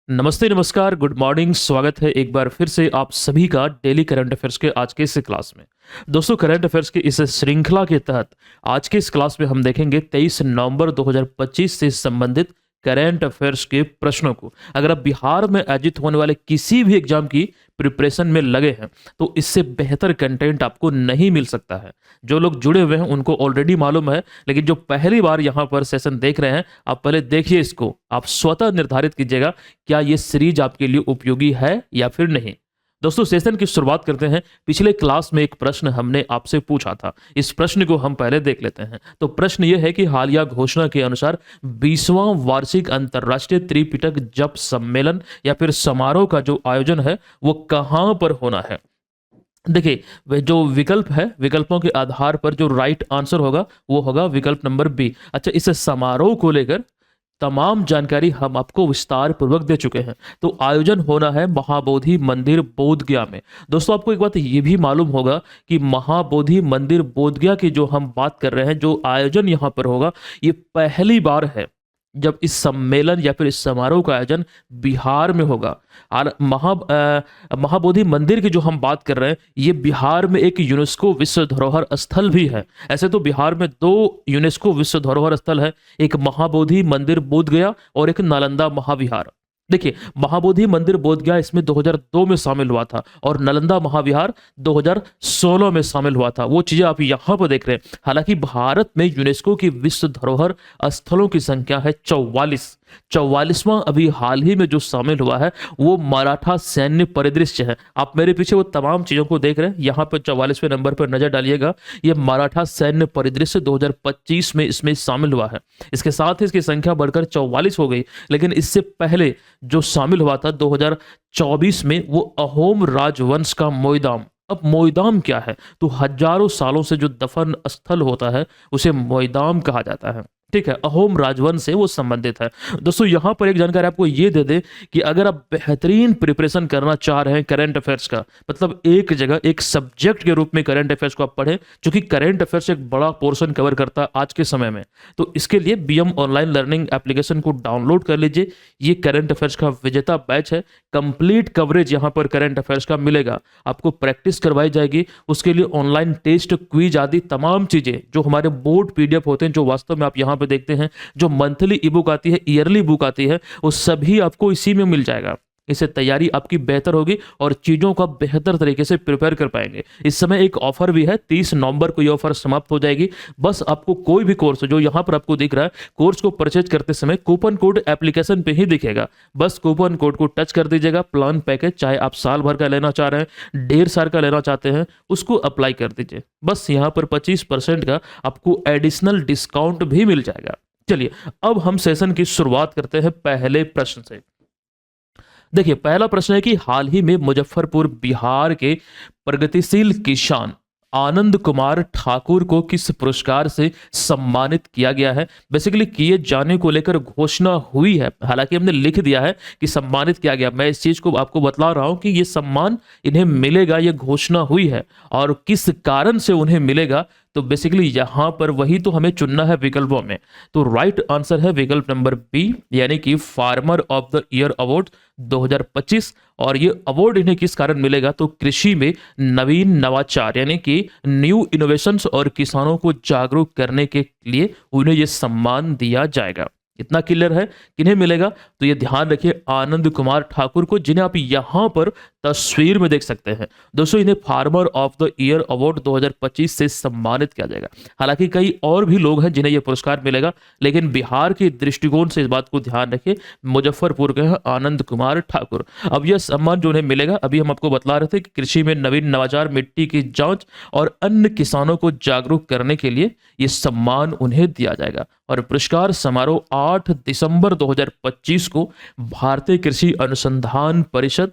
नमस्ते, नमस्कार, good morning. स्वागत है एक बार फिर से आप सभी का डेली करंट अफेयर्स के आज के इस क्लास में। दोस्तों, करंट अफेयर्स की इस श्रृंखला के तहत आज के इस क्लास में हम देखेंगे 23 नवंबर 2025 से संबंधित करंट अफेयर्स के प्रश्नों को। अगर आप बिहार में आयोजित होने वाले किसी भी एग्जाम की प्रिपरेशन में लगे हैं तो इससे बेहतर कंटेंट आपको नहीं मिल सकता है। जो लोग जुड़े हुए हैं उनको ऑलरेडी मालूम है, लेकिन जो पहली बार यहाँ पर सेशन देख रहे हैं, आप पहले देखिए इसको। आप स्वतः निर्धारित कीजिएगा क्या ये सीरीज आपके लिए उपयोगी है या फिर नहीं। दोस्तों, सेशन की शुरुआत करते हैं। पिछले क्लास में एक प्रश्न हमने आपसे पूछा था, इस प्रश्न को हम पहले देख लेते हैं। तो प्रश्न ये है कि हालिया घोषणा के अनुसार 20वां वार्षिक अंतर्राष्ट्रीय त्रिपिटक जप सम्मेलन या फिर समारोह का जो आयोजन है वो कहाँ पर होना है। देखिए, वह जो विकल्प है, विकल्पों के आधार पर जो राइट आंसर होगा वो होगा विकल्प नंबर बी। अच्छा, इस समारोह को लेकर तमाम जानकारी हम आपको विस्तार पूर्वक दे चुके हैं। तो आयोजन होना है महाबोधि मंदिर बोधगया में। दोस्तों, आपको एक बात ये भी मालूम होगा कि महाबोधि मंदिर बोधगया की जो हम बात कर रहे हैं, जो आयोजन यहाँ पर होगा, ये पहली बार है जब इस सम्मेलन या फिर इस समारोह का आयोजन बिहार में होगा। और महाबोधि मंदिर की जो हम बात कर रहे हैं, ये बिहार में एक यूनेस्को विश्व धरोहर स्थल भी है। ऐसे तो बिहार में 2 यूनेस्को विश्व धरोहर स्थल है, एक महाबोधि मंदिर बोधगया और एक नालंदा महाविहार। देखिए, महाबोधि मंदिर बोधगया इसमें 2002 में शामिल हुआ था और नालंदा महाविहार 2016 में शामिल हुआ था। वो चीजें आप यहाँ पर देख रहे हैं। हालांकि भारत में यूनेस्को की विश्व धरोहर स्थलों की संख्या है 44वां अभी हाल ही में जो शामिल हुआ है वो मराठा सैन्य परिदृश्य है। आप मेरे पीछे वो तमाम चीजों को देख रहे हैं, यहाँ पर 44वें नंबर पर नजर डालिएगा। ये मराठा सैन्य परिदृश्य 2025 में इसमें शामिल हुआ है। इसके साथ ही इसकी संख्या बढ़कर 44 हो गई। लेकिन इससे पहले जो शामिल हुआ था 2024 में, वो अहोम राजवंश का मोइदाम। अब मोइदाम क्या है? तो हजारों सालों से जो दफन स्थल होता है उसे मोइदाम कहा जाता है। ठीक है, अहोम राजवंश से वो संबंधित है। दोस्तों, यहां पर एक जानकारी आपको ये दे दे कि अगर आप बेहतरीन प्रिपरेशन करना चाह रहे हैं करंट अफेयर्स का, मतलब एक जगह एक सब्जेक्ट के रूप में करंट अफेयर्स को आप पढ़ें, जो कि करंट अफेयर्स एक बड़ा पोर्शन कवर करता है आज के समय में, तो इसके लिए बीएम ऑनलाइन लर्निंग एप्लीकेशन को डाउनलोड कर लीजिए। ये करंट अफेयर्स का विजेता बैच है। कंप्लीट कवरेज यहाँ पर करंट अफेयर्स का मिलेगा, आपको प्रैक्टिस करवाई जाएगी। उसके लिए ऑनलाइन टेस्ट, क्विज आदि तमाम चीजें जो हमारे बोर्ड पीडीएफ होते हैं, जो वास्तव में आप यहाँ पे देखते हैं, जो मंथली ई बुक आती है, ईयरली बुक आती है, वो सभी आपको इसी में मिल जाएगा। इससे तैयारी आपकी बेहतर होगी और चीजों का बेहतर तरीके से प्रिपेयर कर पाएंगे। इस समय एक ऑफर भी है, 30 नवंबर को ये ऑफर समाप्त हो जाएगी। बस आपको कोई भी कोर्स जो यहाँ पर आपको दिख रहा है, कोर्स को परचेज करते समय कूपन कोड एप्लीकेशन पे ही दिखेगा। बस कूपन कोड को टच कर दीजिएगा। प्लान पैकेज चाहे आप साल भर का लेना चाह रहे हैं, 1.5 साल का लेना चाहते हैं, उसको अप्लाई कर दीजिए। बस यहाँ पर 25% का आपको एडिशनल डिस्काउंट भी मिल जाएगा। चलिए, अब हम सेशन की शुरुआत करते हैं पहले प्रश्न से। देखिए, पहला प्रश्न है कि हाल ही में मुजफ्फरपुर बिहार के प्रगतिशील किसान आनंद कुमार ठाकुर को किस पुरस्कार से सम्मानित किया गया है। बेसिकली किए जाने को लेकर घोषणा हुई है, हालांकि हमने लिख दिया है कि सम्मानित किया गया। मैं इस चीज को आपको बतला रहा हूं कि ये सम्मान इन्हें मिलेगा, ये घोषणा हुई है और किस कारण से उन्हें मिलेगा। तो बेसिकली यहां पर वही तो हमें चुनना है विकल्पों में। तो राइट आंसर है विकल्प नंबर बी, यानी कि farmer of the year award 2025। और ये अवार्ड इन्हें किस कारण मिलेगा? तो कृषि में नवीन नवाचार यानी कि न्यू इनोवेशंस और किसानों को जागरूक करने के लिए उन्हें ये सम्मान दिया जाएगा। इतना क्लियर है किन्हें मिलेगा? तो ये ध्यान रखिए, आनंद कुमार ठाकुर को, जिन्हें आप यहां पर तस्वीर में देख सकते हैं। दोस्तों, इन्हें farmer of the year award 2025 से सम्मानित किया जाएगा। हालांकि कई और भी लोग हैं जिन्हें यह पुरस्कार मिलेगा, लेकिन बिहार के दृष्टिकोण से इस बात को ध्यान रखिए, मुजफ्फरपुर के हैं आनंद कुमार ठाकुर। अब यह सम्मान जो उन्हें मिलेगा, अभी हम आपको बतला रहे थे कि कृषि में नवीन नवाचार, मिट्टी की जांच और अन्य किसानों को जागरूक करने के लिए यह सम्मान उन्हें दिया जाएगा। और पुरस्कार समारोह 8 दिसंबर 2025 को भारतीय कृषि अनुसंधान परिषद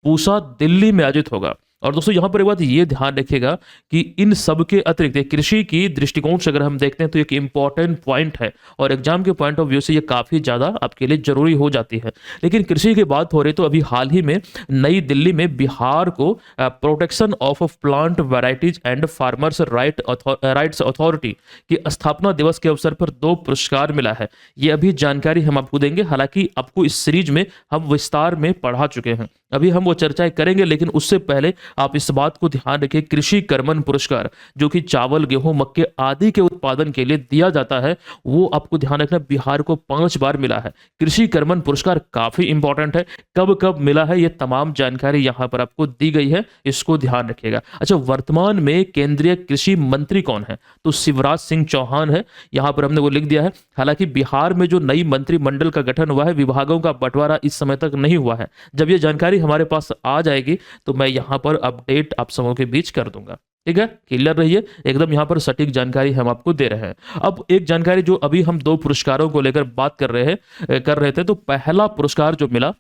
पूसा दिल्ली में आयोजित होगा। और दोस्तों यहाँ पर एक बात ये ध्यान रखिएगा कि इन सब के अतिरिक्त कृषि की दृष्टिकोण से अगर हम देखते हैं तो एक इंपॉर्टेंट पॉइंट है और एग्जाम के पॉइंट ऑफ व्यू से ये काफ़ी ज़्यादा आपके लिए जरूरी हो जाती है। लेकिन कृषि की बात हो रही तो अभी हाल ही में नई दिल्ली में बिहार को protection of plant varieties and farmers rights authority की स्थापना दिवस के अवसर पर 2 पुरस्कार मिला है। ये अभी जानकारी हम आपको देंगे, हालांकि आपको इस सीरीज में हम विस्तार में पढ़ा चुके हैं, अभी हम वो चर्चाएं करेंगे। लेकिन उससे पहले आप इस बात को ध्यान रखें, कृषि कर्मण पुरस्कार जो कि चावल, गेहूं, मक्के आदि के उत्पादन के लिए दिया जाता है, वो आपको ध्यान रखना बिहार को 5 बार मिला है। कृषि कर्मण पुरस्कार काफी इंपॉर्टेंट है, कब कब मिला है ये तमाम जानकारी यहां पर आपको दी गई है, इसको ध्यान रखिएगा। अच्छा, वर्तमान में केंद्रीय कृषि मंत्री कौन है? तो शिवराज सिंह चौहान है, यहां पर हमने वो लिख दिया है। हालांकि बिहार में जो नई मंत्रिमंडल का गठन हुआ है, विभागों का बंटवारा इस समय तक नहीं हुआ है। जब ये जानकारी हमारे पास आ जाएगी तो मैं यहां पर अपडेट आप सबों के बीच कर दूंगा। ठीक है, क्लियर रहिए, एकदम यहां पर सटीक जानकारी हम आपको दे रहे हैं। अब एक जानकारी जो अभी हम 2 पुरस्कारों को लेकर बात कर रहे थे, तो पहला पुरस्कार जो मिला,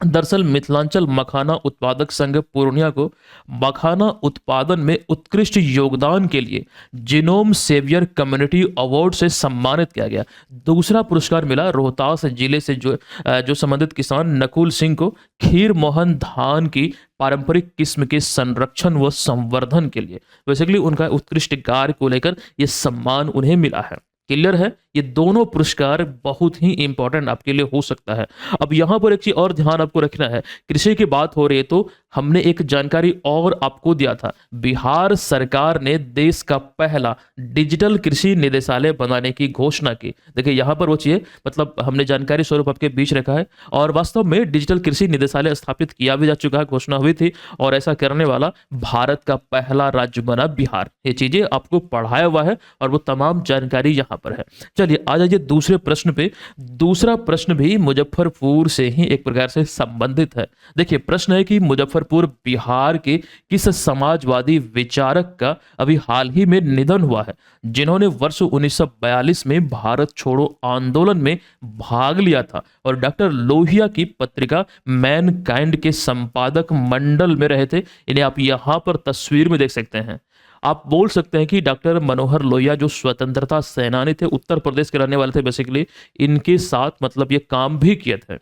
दरअसल मिथिलांचल मखाना उत्पादक संघ पूर्णिया को मखाना उत्पादन में उत्कृष्ट योगदान के लिए जिनोम सेवियर कम्युनिटी अवार्ड से सम्मानित किया गया। दूसरा पुरस्कार मिला रोहतास जिले से जो संबंधित किसान नकुल सिंह को खीर मोहन धान की पारंपरिक किस्म के संरक्षण व संवर्धन के लिए, बेसिकली उनका उत्कृष्ट कार्य को लेकर यह सम्मान उन्हें मिला है। क्लियर है, ये दोनों पुरस्कार बहुत ही इंपॉर्टेंट आपके लिए हो सकता है। अब यहां पर एक चीज और ध्यान आपको रखना है, कृषि की बात हो रही है तो हमने एक जानकारी और आपको दिया था, बिहार सरकार ने देश का पहला डिजिटल कृषि निदेशालय बनाने की घोषणा की। देखिए यहां पर वो चीज मतलब हमने जानकारी स्वरूप आपके बीच रखा है, और वास्तव में डिजिटल कृषि निदेशालय स्थापित किया भी जा चुका है, घोषणा हुई थी, और ऐसा करने वाला भारत का पहला राज्य बना बिहार। ये चीजें आपको पढ़ाया हुआ है और वो तमाम जानकारी यहां पर है। चलिए आ जाइए दूसरे प्रश्न पे। दूसरा प्रश्न भी मुजफ्फरपुर से ही एक प्रकार से संबंधित है। देखिए प्रश्न है कि मुजफ्फरपुर बिहार के किस समाजवादी विचारक का अभी हाल ही में निधन हुआ है, जिन्होंने वर्ष 1942 में भारत छोड़ो आंदोलन में भाग लिया था और डॉक्टर लोहिया की पत्रिका मैन काइंड के संपादक मंडल में रहे थे। इन्हें आप यहां पर तस्वीर में देख सकते हैं। आप बोल सकते हैं कि डॉक्टर मनोहर लोहिया जो स्वतंत्रता सेनानी थे, उत्तर प्रदेश के रहने वाले थे, बेसिकली इनके साथ मतलब ये काम भी किए थे।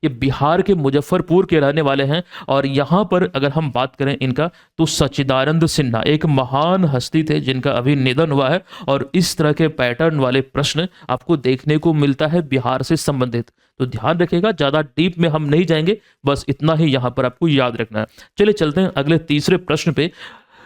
ये बिहार के मुजफ्फरपुर के रहने वाले हैं, और यहाँ पर अगर हम बात करें इनका, तो सच्चिदानंद सिन्हा एक महान हस्ती थे जिनका अभी निधन हुआ है। और इस तरह के पैटर्न वाले प्रश्न आपको देखने को मिलता है बिहार से संबंधित, तो ध्यान रखिएगा, ज्यादा डीप में हम नहीं जाएंगे, बस इतना ही यहाँ पर आपको याद रखना है। चलिए चलते हैं अगले तीसरे प्रश्न पे।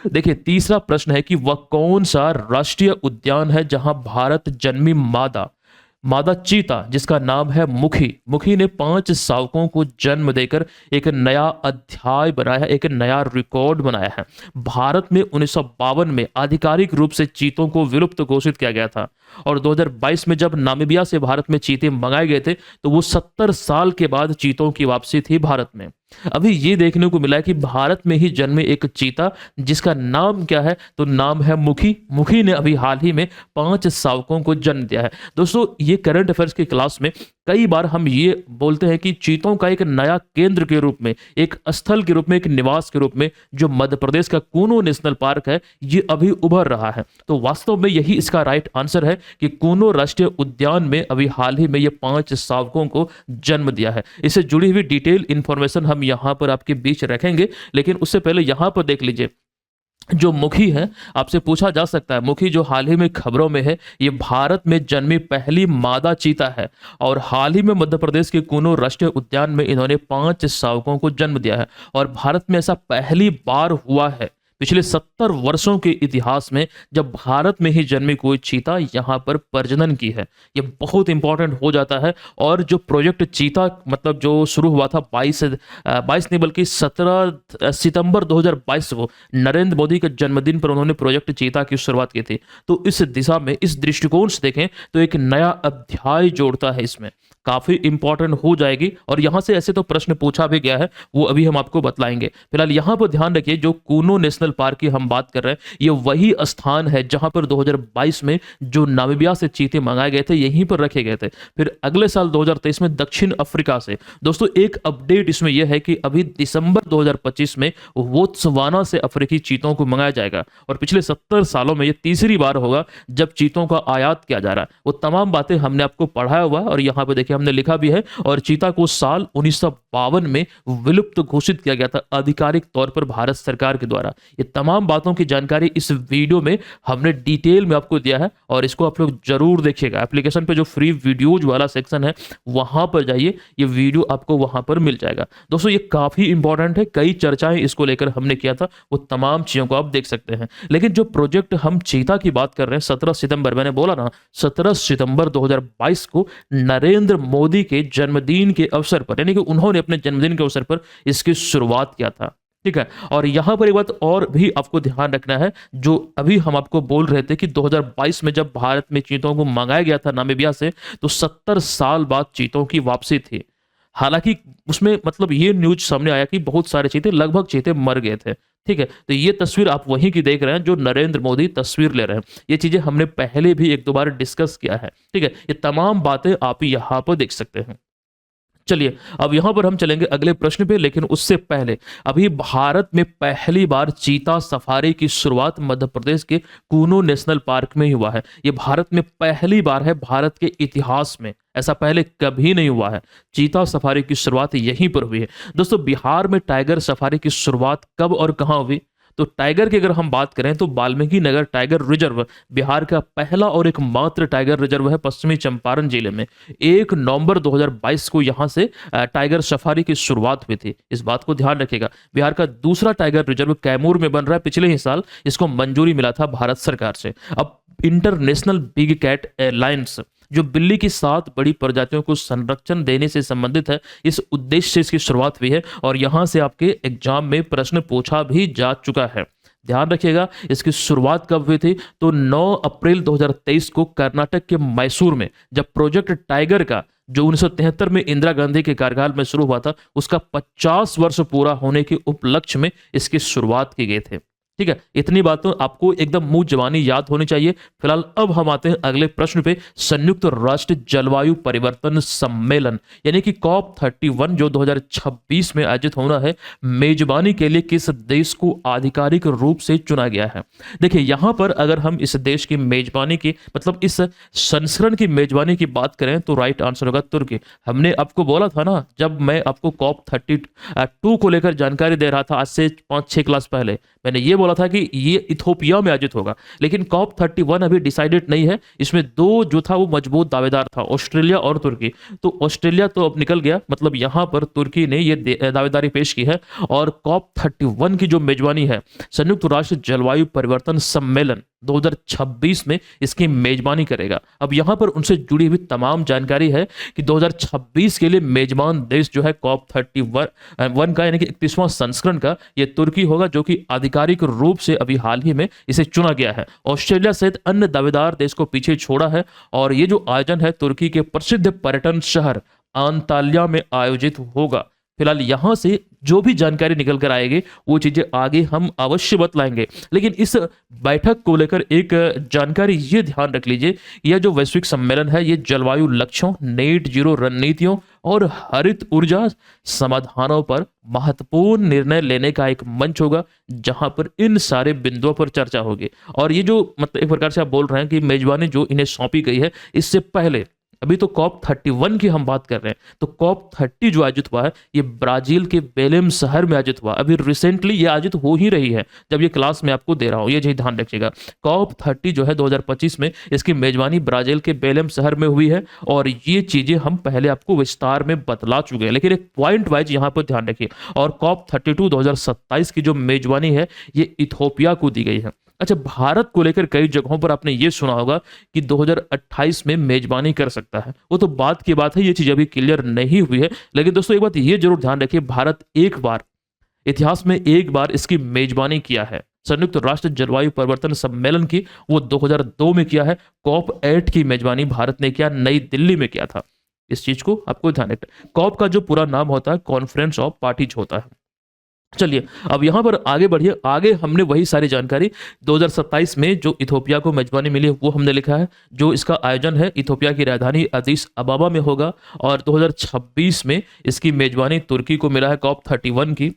देखिए तीसरा प्रश्न है कि वह कौन सा राष्ट्रीय उद्यान है जहां भारत जन्मी मादा चीता जिसका नाम है मुखी ने 5 शावकों को जन्म देकर एक नया अध्याय बनाया, एक नया रिकॉर्ड बनाया है। भारत में 1952 में आधिकारिक रूप से चीतों को विलुप्त घोषित किया गया था, और 2022 में जब नामीबिया से भारत में चीते मंगाए गए थे तो वो 70 साल के बाद चीतों की वापसी थी भारत में। अभी ये देखने को मिला है कि भारत में ही जन्मे एक चीता जिसका नाम क्या है, तो नाम है मुखी ने अभी हाल ही में 5 शावकों को जन्म दिया है। दोस्तों ये करंट अफेयर्स की क्लास में कई बार हम ये बोलते हैं कि चीतों का एक नया केंद्र के रूप में, एक स्थल के रूप में, एक निवास के रूप में जो मध्य प्रदेश का कूनो नेशनल पार्क है, ये अभी उभर रहा है। तो वास्तव में यही इसका राइट आंसर है कि कूनो राष्ट्रीय उद्यान में अभी हाल ही में ये 5 शावकों को जन्म दिया है। इससे जुड़ी हुई डिटेल इंफॉर्मेशन हम यहां पर आपके बीच रखेंगे, लेकिन उससे पहले यहां पर देख लीजिए, जो मुखी है, आपसे पूछा जा सकता है, मुखी जो हाल ही में खबरों में है, ये भारत में जन्मी पहली मादा चीता है, और हाल ही में मध्य प्रदेश के कूनो राष्ट्रीय उद्यान में इन्होंने 5 शावकों को जन्म दिया है। और भारत में ऐसा पहली बार हुआ है पिछले 70 वर्षों के इतिहास में जब भारत में ही जन्मी कोई चीता यहां पर प्रजनन की है। ये बहुत इंपॉर्टेंट हो जाता है। और जो प्रोजेक्ट चीता मतलब जो शुरू हुआ था 22 नहीं बल्कि 17 सितंबर 2022 को नरेंद्र मोदी के जन्मदिन पर उन्होंने प्रोजेक्ट चीता की शुरुआत की थी। तो इस दिशा में, इस दृष्टिकोण से देखें तो एक नया अध्याय जोड़ता है इसमें। काफी इंपॉर्टेंट हो जाएगी और यहाँ से ऐसे तो प्रश्न पूछा भी गया है, वो अभी हम आपको बतलाएंगे। फिलहाल यहाँ पर ध्यान रखिए, जो कूनो नेशनल पार्क की हम बात कर रहे हैं, ये वही स्थान है जहां पर 2022 में जो नामीबिया से चीते मंगाए गए थे यहीं पर रखे गए थे। फिर अगले साल 2023 में दक्षिण अफ्रीका से। दोस्तों एक अपडेट इसमें यह है कि अभी दिसंबर 2025 में बोत्सवाना से अफ्रीकी चीतों को मंगाया जाएगा और पिछले 70 सालों में यह तीसरी बार होगा जब चीतों का आयात किया जा रहा है। वो तमाम बातें हमने आपको पढ़ाया हुआ है और यहाँ पे देखिए हमने लिखा भी है। और चीता को साल 1952 में विलुप्त घोषित किया गया था आधिकारिक तौर पर भारत सरकार के द्वारा। ये तमाम बातों की जानकारी इस वीडियो में हमने डिटेल में आपको दिया है और इसको आप लोग जरूर देखिएगा। एप्लीकेशन पे जो फ्री वीडियोज वाला सेक्शन है वहां पर जाइए, ये वीडियो आपको वहां पर मिल जाएगा। दोस्तों ये काफी इंपॉर्टेंट है, कई चर्चाएं इसको लेकर हमने किया था, वो तमाम चीजों को आप देख सकते हैं। लेकिन जो प्रोजेक्ट हम चीता की बात कर रहे हैं, 17 सितंबर, मैंने बोला ना 17 सितंबर 2022 को नरेंद्र मोदी के जन्मदिन के अवसर पर, यानी कि उन्होंने अपने जन्मदिन के अवसर पर इसकी शुरुआत किया था। ठीक है। और यहां पर एक बात और भी आपको ध्यान रखना है, जो अभी हम आपको बोल रहे थे कि 2022 में जब भारत में चीतों को मंगाया गया था नामीबिया से, तो 70 साल बाद चीतों की वापसी थी। हालांकि उसमें मतलब ये न्यूज सामने आया कि बहुत सारे चीते, लगभग चीते मर गए थे। ठीक है। तो ये तस्वीर आप वहीं की देख रहे हैं जो नरेंद्र मोदी तस्वीर ले रहे हैं। ये चीजें हमने पहले भी एक दो बार डिस्कस किया है। ठीक है। ये तमाम बातें आप यहां पर देख सकते हैं। चलिए अब यहां पर हम चलेंगे अगले प्रश्न पे, लेकिन उससे पहले अभी भारत में पहली बार चीता सफारी की शुरुआत मध्य प्रदेश के कूनो नेशनल पार्क में ही हुआ है। ये भारत में पहली बार है, भारत के इतिहास में ऐसा पहले कभी नहीं हुआ है। चीता सफारी की शुरुआत यहीं पर हुई है। दोस्तों बिहार में टाइगर सफारी की शुरुआत कब और कहां हुई? तो टाइगर की अगर हम बात करें तो वाल्मीकि नगर टाइगर रिजर्व बिहार का पहला और एकमात्र टाइगर रिजर्व है पश्चिमी चंपारण जिले में। 1 नवंबर 2022 को यहां से टाइगर सफारी की शुरुआत हुई थी। इस बात को ध्यान रखिएगा। बिहार का दूसरा टाइगर रिजर्व कैमूर में बन रहा है, पिछले ही साल इसको मंजूरी मिला था भारत सरकार से। अब इंटरनेशनल बिग कैट एयरलाइंस जो बिल्ली की 7 बड़ी प्रजातियों को संरक्षण देने से संबंधित है, इस उद्देश्य से इसकी शुरुआत हुई है और यहां से आपके एग्जाम में प्रश्न पूछा भी जा चुका है। ध्यान रखिएगा इसकी शुरुआत कब हुई थी, तो 9 अप्रैल 2023 को कर्नाटक के मैसूर में, जब प्रोजेक्ट टाइगर का जो 1973 में इंदिरा गांधी के कार्यकाल में शुरू हुआ था, उसका 50 वर्ष पूरा होने के उपलक्ष्य में इसकी शुरुआत की गई थी। ठीक है। इतनी बातों आपको एकदम मुंह जबानी याद होनी चाहिए। फिलहाल अब हम आते हैं अगले प्रश्न पे। संयुक्त राष्ट्र जलवायु परिवर्तन सम्मेलन यानी कि COP 31 जो 2026 में आयोजित होना है, मेजबानी के लिए किस देश को आधिकारिक रूप से चुना गया है? देखिए यहां पर अगर हम इस देश की मेजबानी की मतलब इस संस्करण की मेजबानी की बात करें तो राइट आंसर होगा तुर्की। हमने आपको बोला था ना, जब मैं आपको COP 32 को लेकर जानकारी दे रहा था आज से 5-6 क्लास पहले, मैंने ये बोला था कि ये इथोपिया में आयोजित होगा। लेकिन COP 31 अभी डिसाइडेड नहीं है। इसमें दो जो था वो मजबूत दावेदार था, ऑस्ट्रेलिया और तुर्की। तो ऑस्ट्रेलिया तो अब निकल गया, मतलब यहां पर तुर्की ने ये दावेदारी पेश की है। और COP 31 की जो मेजबानी है, संयुक्त राष्ट्र जलवायु परिवर्तन सम्मेलन 2026 में इसकी मेजबानी करेगा। अब यहां पर उनसे जुड़ी हुई तमाम जानकारी है कि 2026 के लिए मेजबान देश जो है COP 31 का यानी कि 31वां संस्करण का, ये तुर्की होगा, जो कि आधिकारिक रूप से अभी हाल ही में इसे चुना गया है। ऑस्ट्रेलिया सहित अन्य दावेदार देश को पीछे छोड़ा है और ये जो आयोजन है तुर्की के प्रसिद्ध पर्यटन शहर अंताल्या में आयोजित होगा। फिलहाल यहां से जो भी जानकारी निकल कर आएगी वो चीजें आगे हम अवश्य बतलाएंगे। लेकिन इस बैठक को लेकर एक जानकारी ये ध्यान रख लीजिए, यह जो वैश्विक सम्मेलन है ये जलवायु लक्ष्यों, नेट जीरो रणनीतियों और हरित ऊर्जा समाधानों पर महत्वपूर्ण निर्णय लेने का एक मंच होगा, जहां पर इन सारे बिंदुओं पर चर्चा होगी। और ये जो मतलब एक प्रकार से आप बोल रहे हैं कि मेजबानी जो इन्हें सौंपी गई है, इससे पहले अभी तो COP 31 की हम बात कर रहे हैं, तो COP 30 जो आयोजित हुआ है ये ब्राजील के बेलेम शहर में आयोजित हुआ। अभी रिसेंटली ये आयोजित हो ही रही है जब ये क्लास में आपको दे रहा हूं, ये चीज ध्यान रखिएगा। COP 30 जो है 2025 में, इसकी मेजबानी ब्राजील के बेलेम शहर में हुई है और ये चीजें हम पहले आपको विस्तार में बतला चुके हैं, लेकिन एक पॉइंट वाइज यहां पर ध्यान रखिए। और COP 32 2027 की जो मेजबानी है ये इथोपिया को दी गई है। अच्छा, भारत को लेकर कई जगहों पर आपने ये सुना होगा कि 2028 में मेजबानी कर सकता है, वो तो बात की बात है, ये चीज अभी क्लियर नहीं हुई है। लेकिन दोस्तों एक बात ये जरूर ध्यान रखिए, भारत एक बार इतिहास में एक बार इसकी मेजबानी किया है, संयुक्त राष्ट्र जलवायु परिवर्तन सम्मेलन की, वो 2002 में किया है। COP 8 की मेजबानी भारत ने किया, नई दिल्ली में किया था। इस चीज को आपको ध्यान रखना। कॉप का जो पूरा नाम होता है कॉन्फ्रेंस ऑफ पार्टीज होता है। चलिए अब यहां पर आगे बढ़िए। आगे हमने वही सारी जानकारी 2027 में जो इथोपिया को मेजबानी मिली है वो हमने लिखा है। जो इसका आयोजन है इथोपिया की राजधानी अदीस अबाबा में होगा और 2026 में इसकी मेजबानी तुर्की को मिला है कॉप 31 की।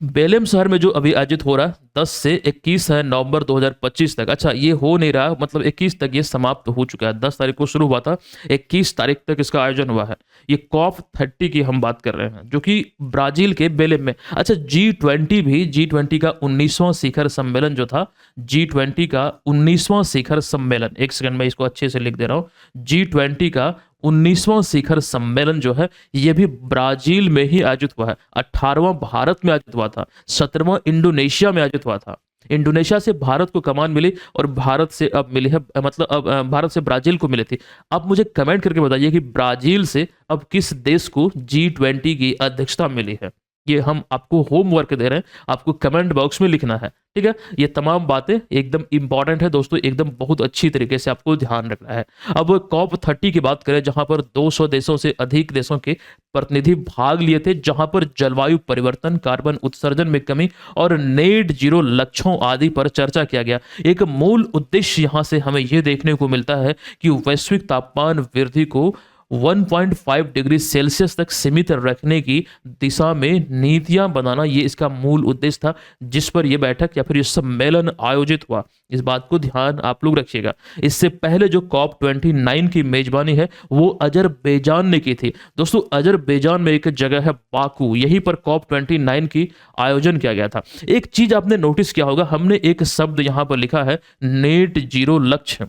बेलेम शहर में जो अभी आयोजित हो रहा है 10 से 21 है नवंबर 2025 तक। अच्छा ये हो नहीं रहा, मतलब 21 तक ये समाप्त हो चुका है। 10 तारीख को शुरू हुआ था, 21 तारीख तक इसका आयोजन हुआ है। ये कॉप 30 की हम बात कर रहे हैं जो कि ब्राजील के बेलेम में। अच्छा G20 भी, G20 का 19वां शिखर सम्मेलन जो था, G20 का 19वां शिखर सम्मेलन, एक सेकंड में इसको अच्छे से लिख दे रहा हूँ। G20 का 19वां शिखर सम्मेलन जो है ये भी ब्राजील में ही आयोजित हुआ है। 18वां भारत में आयोजित हुआ था, 17वां इंडोनेशिया में आयोजित हुआ था। इंडोनेशिया से भारत को कमान मिली और भारत से अब मिली है, मतलब अब भारत से ब्राजील को मिली थी। अब मुझे कमेंट करके बताइए कि ब्राजील से अब किस देश को G20 की अध्यक्षता मिली है। ये हम आपको होमवर्क दे रहे हैं, आपको कमेंट बॉक्स में लिखना है, ठीक है। ये तमाम बातें एकदम इंपॉर्टेंट है दोस्तों, एकदम बहुत अच्छी तरीके से आपको ध्यान रखना है। अब कॉप 30 की बात करें जहां पर 200 देशों से अधिक देशों के प्रतिनिधि भाग लिए थे, जहां पर जलवायु परिवर्तन, कार्बन उत्सर्जन में कमी और नेट जीरो लक्ष्यों आदि पर चर्चा किया गया। एक मूल उद्देश्य यहां से हमें यह देखने को मिलता है कि वैश्विक तापमान वृद्धि को 1.5 डिग्री सेल्सियस तक सीमित रखने की दिशा में नीतियां बनाना, ये इसका मूल उद्देश्य था जिस पर यह बैठक या फिर यह सम्मेलन आयोजित हुआ। इस बात को ध्यान आप लोग रखिएगा। इससे पहले जो कॉप 29 की मेजबानी है वो अजरबैजान ने की थी। दोस्तों अजरबैजान में एक जगह है बाकू, यहीं पर कॉप 29 की आयोजन किया गया था। एक चीज आपने नोटिस किया होगा, हमने एक शब्द यहां पर लिखा है नेट जीरो लक्ष्य।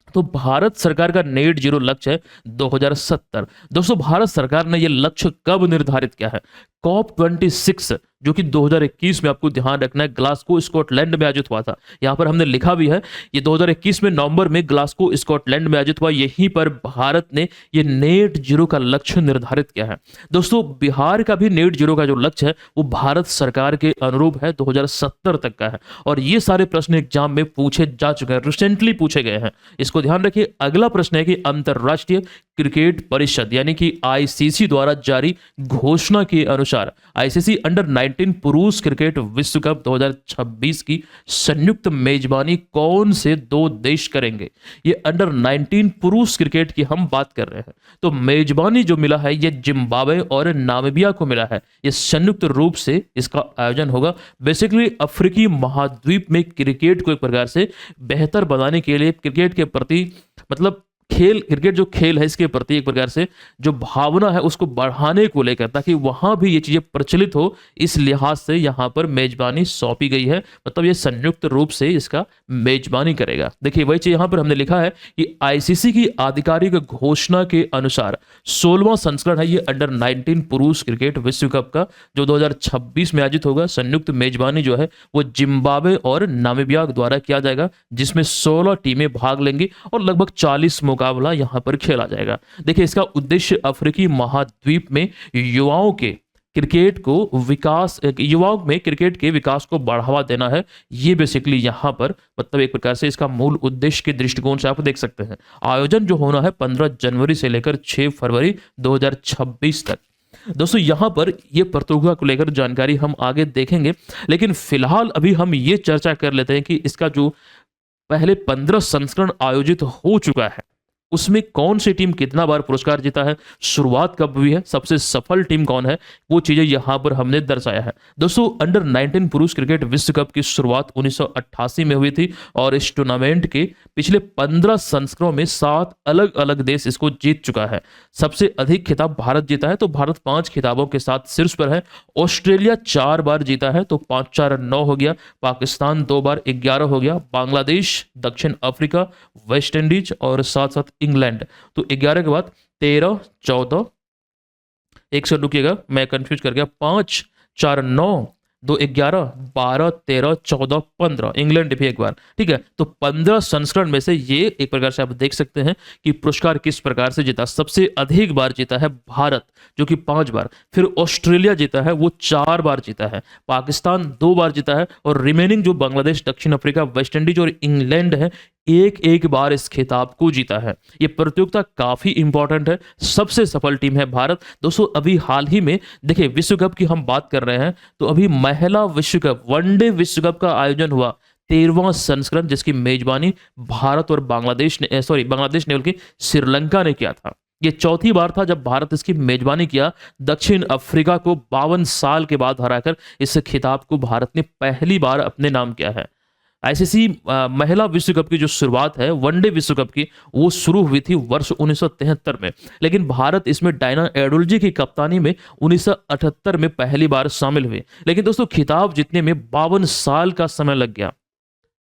तो भारत सरकार का नेट जीरो लक्ष्य है 2070। दोस्तों भारत सरकार ने यह लक्ष्य कब निर्धारित किया है? कॉप 26 जो कि 2021 में, आपको ध्यान रखना है, ग्लासगो स्कॉटलैंड में आयोजित हुआ था। यहां पर हमने लिखा भी है ये 2021 में नवंबर में ग्लासगो स्कॉटलैंड में आयोजित हुआ। यहीं पर भारत ने ये नेट जीरो का लक्ष्य निर्धारित किया है। दोस्तों बिहार का भी नेट जीरो का जो लक्ष्य है वो भारत सरकार के अनुरूप है, 2070 तक का है। और ये सारे प्रश्न एग्जाम में पूछे जा चुके हैं, रिसेंटली पूछे गए हैं, इसको ध्यान रखिए। अगला प्रश्न है कि अंतरराष्ट्रीय क्रिकेट परिषद यानी कि आईसीसी द्वारा जारी घोषणा के अनुसार आईसीसी अंडर 19 पुरुष क्रिकेट विश्व कप 2026 की संयुक्त मेजबानी कौन से दो देश करेंगे? ये अंडर 19 पुरुष क्रिकेट की हम बात कर रहे हैं। तो मेजबानी जो मिला है ये जिम्बाब्वे और नामीबिया को मिला है। ये संयुक्त रूप से इसका आयोजन होगा। बेसिकली अफ्रीकी महाद्वीप में क्रिकेट को एक प्रकार से बेहतर बनाने के लिए, क्रिकेट के प्रति, मतलब क्रिकेट जो खेल है इसके प्रति एक प्रकार से जो भावना है उसको बढ़ाने को लेकर, ताकि वहां भी ये चीजें प्रचलित हो, इस लिहाज से यहां पर मेजबानी सौंपी गई है। मतलब ये संयुक्त रूप से इसका मेजबानी करेगा। देखिए वही चीज यहां पर हमने लिखा है कि आईसीसी की आधिकारिक घोषणा के अनुसार 16वां संस्करण है ये अंडर 19 पुरुष क्रिकेट विश्व कप का, जो 2026 में आयोजित होगा। संयुक्त मेजबानी जो है वो जिम्बाब्वे और नामीबिया द्वारा किया जाएगा, जिसमें 16 टीमें भाग लेंगी और लगभग 40 मुकाबला यहां पर खेला जाएगा। देखिए इसका उद्देश्य अफ्रीकी महाद्वीप में युवाओं के क्रिकेट को विकास, युवाओं में क्रिकेट के विकास को बढ़ावा देना है। ये बेसिकली यहां पर, मतलब एक प्रकार से इसका मूल उद्देश्य के दृष्टिकोण से आप देख सकते हैं। आयोजन जो होना है 15 जनवरी से लेकर 6 फरवरी 2026 तक। दोस्तों यहां पर ये प्रतियोगिता को लेकर जानकारी हम आगे देखेंगे, लेकिन फिलहाल अभी हम ये चर्चा कर लेते हैं कि इसका जो पहले 15 संस्करण आयोजित हो चुका है उसमें कौन सी टीम कितना बार पुरस्कार जीता है, शुरुआत कब हुई है, सबसे सफल टीम कौन है, वो चीजें यहां पर हमने दर्शाया है। दोस्तों अंडर 19 पुरुष क्रिकेट विश्व कप की शुरुआत 1988 में हुई थी और इस टूर्नामेंट के पिछले 15 संस्करणों में 7 अलग अलग देश इसको जीत चुका है। सबसे अधिक खिताब भारत जीता है, तो भारत 5 खिताबों के साथ शीर्ष पर है। ऑस्ट्रेलिया 4 बार जीता है, तो 5 4 9 हो गया। पाकिस्तान 2 बार 11 हो गया। बांग्लादेश, दक्षिण अफ्रीका, वेस्ट इंडीज और साथ साथ इंग्लैंड, तो 11 के बाद 13 14, एक से रुकिएगा मैं कंफ्यूज कर गया, 5 4 9 2 11 12 13 14 15, इंग्लैंड भी एक बार, ठीक है। तो 15 संस्करण में से ये एक प्रकार से आप देख सकते हैं कि पुरस्कार किस प्रकार से जीता। सबसे अधिक बार जीता है भारत जो कि 5 बार, फिर ऑस्ट्रेलिया जीता है वो 4 बार जीता है, पाकिस्तान 2 बार जीता है और रिमेनिंग जो बांग्लादेश, दक्षिण अफ्रीका, वेस्ट इंडीज और इंग्लैंड है एक एक बार इस खिताब को जीता है। ये प्रतियोगिता काफी इंपॉर्टेंट है, सबसे सफल टीम है भारत। दोस्तों अभी हाल ही में देखिए विश्व कप की हम बात कर रहे हैं, तो अभी महिला विश्व कप वनडे विश्व कप का आयोजन हुआ, 13वां संस्करण, जिसकी मेजबानी भारत और बांग्लादेश ने बांग्लादेश ने बल्कि श्रीलंका ने किया था। ये चौथी बार था जब भारत इसकी मेजबानी किया। दक्षिण अफ्रीका को 52 साल के बाद हराकर इस खिताब को भारत ने पहली बार अपने नाम किया है। आईसीसी महिला विश्व कप की जो शुरुआत है वनडे विश्व कप की, वो शुरू हुई थी वर्ष 1973 में, लेकिन भारत इसमें डायना एडुल्जी की कप्तानी में 1978 में पहली बार शामिल हुए। लेकिन दोस्तों खिताब जीतने में 52 साल का समय लग गया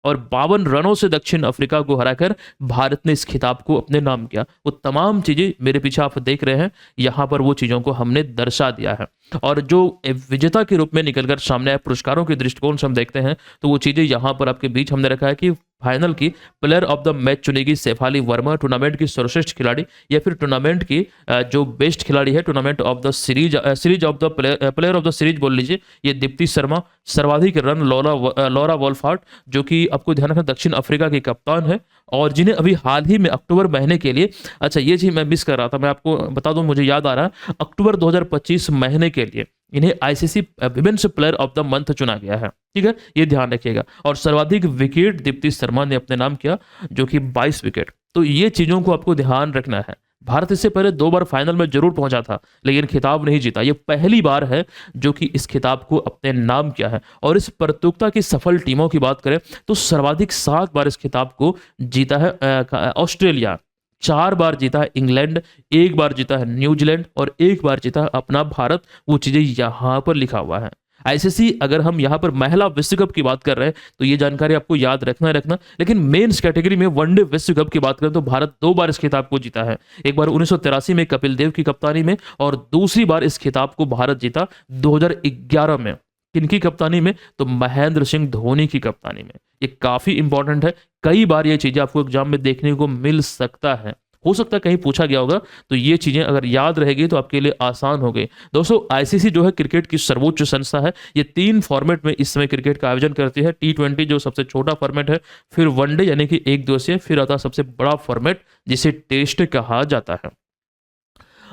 और 52 रनों से दक्षिण अफ्रीका को हराकर भारत ने इस खिताब को अपने नाम किया। वो तमाम चीजें मेरे पीछे आप देख रहे हैं, यहाँ पर वो चीजों को हमने दर्शा दिया है। और जो विजेता के रूप में निकलकर सामने आए पुरस्कारों के दृष्टिकोण से हम देखते हैं, तो वो चीजें यहाँ पर आपके बीच हमने रखा है कि फाइनल की प्लेयर ऑफ द मैच चुनेगी शेफाली वर्मा, टूर्नामेंट की सर्वश्रेष्ठ खिलाड़ी, या फिर टूर्नामेंट की जो बेस्ट खिलाड़ी है, tournament of the series of the player of the series बोल लीजिए, ये दीप्ति शर्मा। सर्वाधिक रन लॉरा वॉल्फार्ट, जो कि आपको ध्यान रखना दक्षिण अफ्रीका की कप्तान है, और जिन्हें अभी हाल ही में अक्टूबर महीने के लिए, अच्छा ये चीज मैं मिस कर रहा था, मैं आपको बता दूं, मुझे याद आ रहा है, अक्टूबर 2025 महीने के लिए इन्हें ICC women's player of the month चुना गया है। ठीक है, ये ध्यान रखिएगा। और सर्वाधिक विकेट दीप्ति शर्मा ने अपने नाम किया, जो कि 22 विकेट। तो ये चीजों को आपको ध्यान रखना है। भारत इससे पहले 2 बार फाइनल में जरूर पहुंचा था, लेकिन खिताब नहीं जीता। ये पहली बार है जो कि इस खिताब को अपने नाम किया है। और इस प्रतियोगिता की सफल टीमों की बात करें तो सर्वाधिक 7 बार इस खिताब को जीता है ऑस्ट्रेलिया, 4 बार जीता है इंग्लैंड, 1 बार जीता है न्यूजीलैंड, और 1 बार जीता है अपना भारत। वो चीजें यहां पर लिखा हुआ है। आईसीसी, अगर हम यहाँ पर महिला विश्व कप की बात कर रहे हैं तो ये जानकारी आपको याद रखना। लेकिन मेंस कैटेगरी में वनडे विश्व कप की बात करें तो भारत 2 बार इस खिताब को जीता है। एक बार 1983 में कपिल देव की कप्तानी में, और दूसरी बार इस खिताब को भारत जीता 2011 में। किनकी कप्तानी में? तो महेंद्र सिंह धोनी की कप्तानी में। ये काफी इंपॉर्टेंट है, कई बार ये चीजें आपको एग्जाम में देखने को मिल सकता है, हो सकता है कहीं पूछा गया होगा, तो ये चीजें अगर याद रहेगी तो आपके लिए आसान हो गई। दोस्तों आईसीसी जो है क्रिकेट की सर्वोच्च संस्था है। ये 3 फॉर्मेट में इस समय क्रिकेट का आयोजन करती है। T20 जो सबसे छोटा फॉर्मेट है, फिर वनडे यानी कि एक दिवसीय, फिर आता सबसे बड़ा फॉर्मेट जिसे टेस्ट कहा जाता है।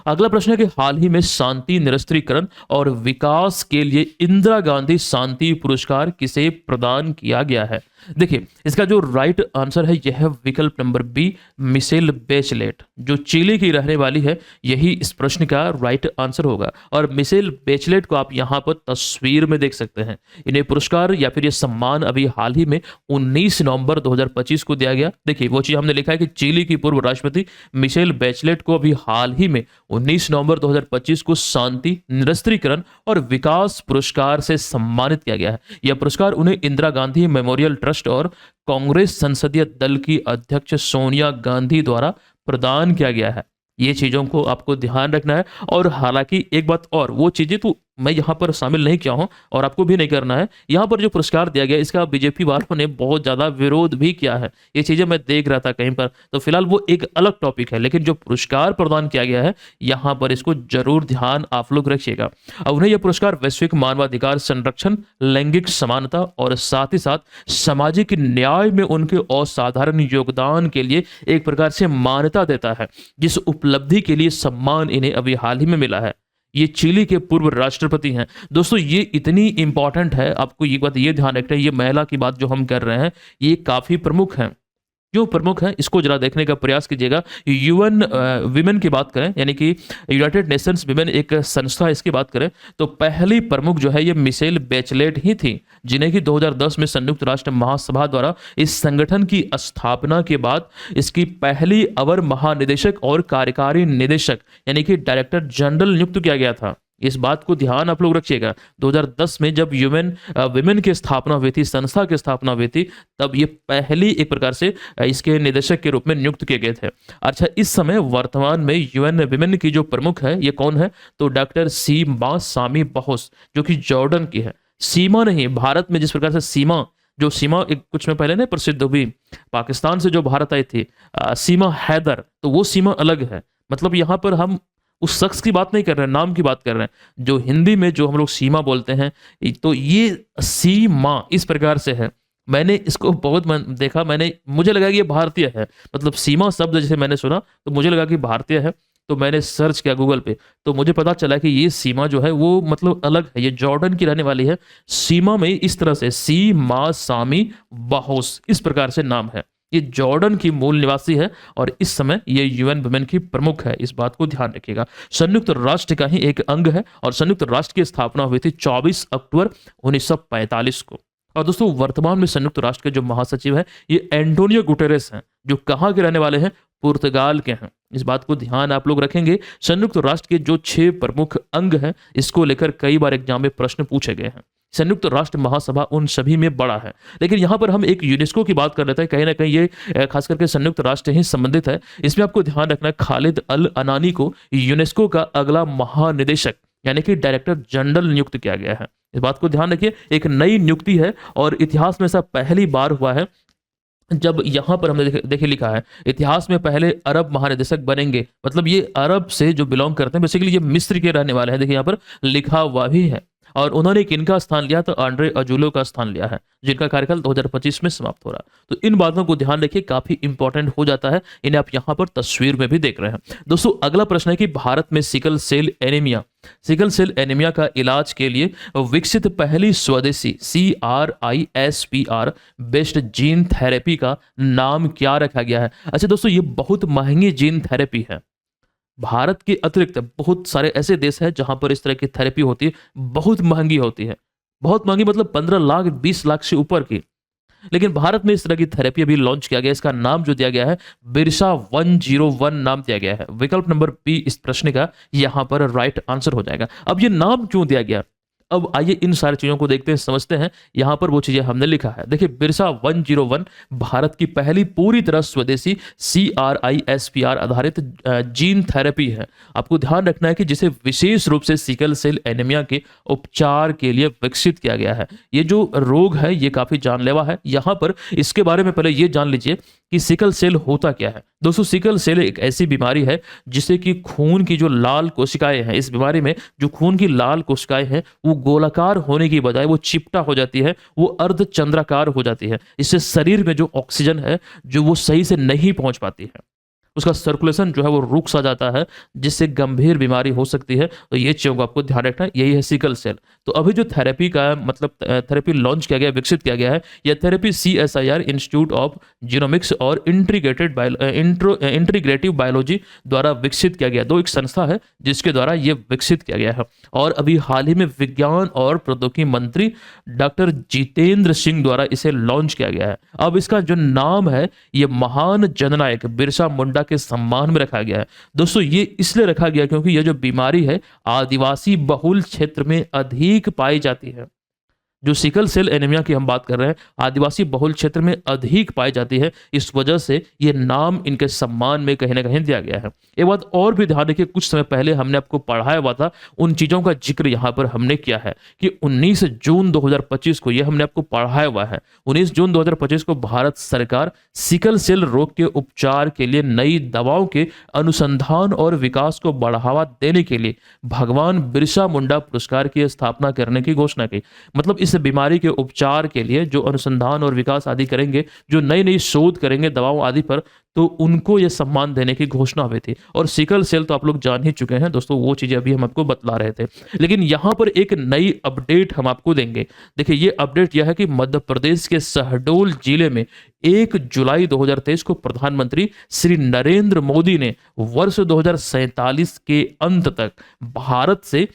अगला प्रश्न है कि हाल ही में शांति निरस्त्रीकरण और विकास के लिए इंदिरा गांधी शांति पुरस्कार किसे प्रदान किया गया है? देखिए इसका जो राइट आंसर है यह है विकल्प नंबर बी, मिशेल बेचलेट, जो चिली की रहने वाली है, यही इस प्रश्न का राइट आंसर होगा। और मिशेल बेचलेट को आप यहाँ पर तस्वीर में देख सकते हैं। इन्हें पुरस्कार या फिर ये सम्मान अभी हाल ही में 19 नवंबर 2025 को दिया गया। देखिए वो चीज हमने लिखा है कि चिली की पूर्व राष्ट्रपति मिशेल बेचलेट को अभी हाल ही में 19 नवंबर 2025 को शांति निरस्त्रीकरण और विकास पुरस्कार से सम्मानित किया गया है। यह पुरस्कार उन्हें इंदिरा गांधी मेमोरियल ट्रस्ट और कांग्रेस संसदीय दल की अध्यक्ष सोनिया गांधी द्वारा प्रदान किया गया है। ये चीजों को आपको ध्यान रखना है। और हालांकि एक बात और, वो चीजें तो मैं यहाँ पर शामिल नहीं किया हूँ और आपको भी नहीं करना है। यहाँ पर जो पुरस्कार दिया गया इसका बीजेपी वालों ने बहुत ज्यादा विरोध भी किया है। ये चीजें मैं देख रहा था कहीं पर, तो फिलहाल वो एक अलग टॉपिक है, लेकिन जो पुरस्कार प्रदान किया गया है यहाँ पर इसको जरूर ध्यान आप लोग रखिएगा। अब उन्हें यह पुरस्कार वैश्विक मानवाधिकार संरक्षण, लैंगिक समानता और साथ ही साथ सामाजिक न्याय में उनके असाधारण योगदान के लिए एक प्रकार से मान्यता देता है, जिस उपलब्धि के लिए सम्मान इन्हें अभी हाल ही में मिला है। ये चिली के पूर्व राष्ट्रपति हैं। दोस्तों ये इतनी इंपॉर्टेंट है, आपको ये बात ये ध्यान रखना है, ये महिला की बात जो हम कर रहे हैं ये काफी प्रमुख है। क्यों प्रमुख है इसको जरा देखने का प्रयास कीजिएगा। यूएन विमेन की बात करें, यानी कि यूनाइटेड नेशंस विमेन एक संस्था, इसकी बात करें तो पहली प्रमुख जो है ये मिशेल बेचलेट ही थी, जिन्हें कि 2010 में संयुक्त राष्ट्र महासभा द्वारा इस संगठन की स्थापना के बाद इसकी पहली अवर महानिदेशक और कार्यकारी निदेशक यानी कि डायरेक्टर जनरल नियुक्त किया गया था। इस बात को ध्यान आप लोग रखिएगा। 2010 में जब यूएन विमेन की स्थापना हुई थी, संस्था की स्थापना हुई थी, तब ये पहली एक प्रकार से इसके निदेशक के रूप में नियुक्त किए गए थे। अच्छा, इस समय वर्तमान में यूएन विमेन की जो प्रमुख है ये कौन है? तो डॉक्टर सीमा सामी बहोस, जो कि जॉर्डन की है। सीमा नहीं, भारत में जिस प्रकार से सीमा एक कुछ में पहले ने प्रसिद्ध हुई, पाकिस्तान से जो भारत आई थी सीमा हैदर, तो वो सीमा अलग है। मतलब यहाँ पर हम उस शख्स की बात नहीं कर रहे हैं, नाम की बात कर रहे हैं। जो हिंदी में जो हम लोग सीमा बोलते हैं, तो ये सीमा इस प्रकार से है। मैंने इसको बहुत देखा, मैंने मुझे लगा कि ये भारतीय है, मतलब सीमा शब्द जैसे मैंने सुना तो मुझे लगा कि भारतीय है। तो मैंने सर्च किया गूगल पे, तो मुझे पता चला कि ये सीमा जो है वो मतलब अलग है, ये जॉर्डन की रहने वाली है। सीमा में इस तरह से सी मा सामी बाहोस इस प्रकार से नाम है। ये जॉर्डन की मूल निवासी है और इस समय ये यूएन वुमेन की प्रमुख है, इस बात को ध्यान रखिएगा। संयुक्त राष्ट्र का ही एक अंग है और संयुक्त राष्ट्र की स्थापना हुई थी 24 अक्टूबर 1945 को। और दोस्तों वर्तमान में संयुक्त राष्ट्र के जो महासचिव हैं ये एंटोनियो गुटेरेस हैं, जो कहाँ के रहने वाले हैं, पुर्तगाल के हैं। इस बात को ध्यान आप लोग रखेंगे। संयुक्त राष्ट्र के जो 6 प्रमुख अंग हैं इसको लेकर कई बार एग्जाम में प्रश्न पूछे गए हैं। संयुक्त राष्ट्र महासभा उन सभी में बड़ा है, लेकिन यहाँ पर हम एक यूनेस्को की बात कर लेते हैं। कहीं ना कहीं ये खास करके संयुक्त राष्ट्र ही संबंधित है। इसमें आपको ध्यान रखना है, खालिद अल अनानी को यूनेस्को का अगला महानिदेशक यानी कि डायरेक्टर जनरल नियुक्त किया गया है। इस बात को ध्यान रखिए, एक नई नियुक्ति है और इतिहास में ऐसा पहली बार हुआ है जब यहां पर हमने देखिए लिखा है इतिहास में पहले अरब महानिदेशक बनेंगे। मतलब ये अरब से जो बिलोंग करते हैं, बेसिकली ये मिस्र के रहने वाले हैं, देखिए यहाँ पर लिखा हुआ भी है। और उन्होंने किनका स्थान लिया, तो आंड्रे अजूलो का स्थान लिया है, जिनका कार्यकाल 2025 में समाप्त हो रहा है। तो इन बातों को ध्यान रखिए, काफी इंपॉर्टेंट हो जाता है। इन्हें आप यहाँ पर तस्वीर में भी देख रहे हैं। दोस्तों अगला प्रश्न है कि भारत में सिकल सेल एनीमिया का इलाज के लिए विकसित पहली स्वदेशी CRISPR बेस्ड जीन थेरेपी का नाम क्या रखा गया है। अच्छा दोस्तों, ये बहुत महंगी जीन थेरेपी है। भारत के अतिरिक्त बहुत सारे ऐसे देश हैं जहां पर इस तरह की थेरेपी होती है, बहुत महंगी होती है। बहुत महंगी मतलब 15 लाख 20 लाख से ऊपर की। लेकिन भारत में इस तरह की थेरेपी अभी लॉन्च किया गया। इसका नाम जो दिया गया है बिरसा 101 नाम दिया गया है। विकल्प नंबर बी इस प्रश्न का यहां पर राइट आंसर हो जाएगा। अब ये नाम क्यों दिया गया, अब आइए इन सारी चीजों को देखते हैं, समझते हैं। यहां पर वो चीजें हमने लिखा है, देखिए बिरसा 101 भारत की पहली पूरी तरह स्वदेशी CRISPR आधारित जीन थेरेपी है। आपको ध्यान रखना है कि जिसे विशेष रूप से सिकल सेल एनीमिया के उपचार के लिए विकसित किया गया है। ये जो रोग है ये काफी जानलेवा है। यहां पर इसके बारे में पहले ये जान लीजिए कि सिकल सेल होता क्या है। दोस्तों सिकल सेल एक ऐसी बीमारी है जिससे कि खून की जो लाल कोशिकाएं हैं, इस बीमारी में जो खून की लाल कोशिकाएं हैं वो गोलाकार होने की बजाय वो चिपटा हो जाती है, वो अर्धचंद्राकार हो जाती है। इससे शरीर में जो ऑक्सीजन है जो वो सही से नहीं पहुंच पाती है, उसका सर्कुलेशन जो है वो रुक सा जाता है, जिससे गंभीर बीमारी हो सकती है। तो ये चीज़ों को आपको ध्यान रखना है, यही है सिकल सेल। तो अभी जो थेरेपी का मतलब थेरेपी लॉन्च किया गया, विकसित किया गया है, यह therapy CSIR institute of genomics और इंटीग्रेटिव बायोलॉजी द्वारा विकसित किया गया। दो एक संस्था है जिसके द्वारा ये विकसित किया गया है। और अभी हाल ही में विज्ञान और प्रौद्योगिकी मंत्री डॉक्टर जितेंद्र सिंह द्वारा इसे लॉन्च किया गया है। अब इसका जो नाम है ये महान जननायक बिरसा मुंडा के सम्मान में रखा गया है। दोस्तों ये इसलिए रखा गया क्योंकि यह जो बीमारी है आदिवासी बहुल क्षेत्र में अधिक पाई जाती है। जो सिकल सेल एनीमिया की हम बात कर रहे हैं आदिवासी बहुल क्षेत्र में अधिक पाई जाती है, इस वजह से ये नाम इनके सम्मान में कहीं ना कहीं दिया गया है। एक बात और भी ध्यान रखिए, कुछ समय पहले हमने आपको पढ़ाया हुआ था, उन चीजों का जिक्र यहाँ पर हमने किया है कि 19 जून 2025 को ये हमने आपको पढ़ाया हुआ है। 19 जून 2025 को भारत सरकार सिकल सेल रोग के उपचार के लिए नई दवाओं के अनुसंधान और विकास को बढ़ावा देने के लिए भगवान बिरसा मुंडा पुरस्कार की स्थापना करने की घोषणा की। मतलब इस बीमारी के उपचार के लिए जो अनुसंधान और विकास आदि करेंगे, जो नई नई शोध करेंगे दवाओं आदि पर, तो उनको यह सम्मान देने की घोषणा हुई थी। और सिकल सेल तो आप लोग जान ही चुके हैं दोस्तों, वो चीजें अभी हम आपको बतला रहे थे। लेकिन यहां पर एक नई अपडेट हम आपको देंगे। देखिए ये अपडेट यह है कि मध्य प्रदेश के शहडोल जिले में 1 जुलाई 2023 को प्रधानमंत्री श्री नरेंद्र मोदी ने वर्ष 2047 के अंत तक भारत से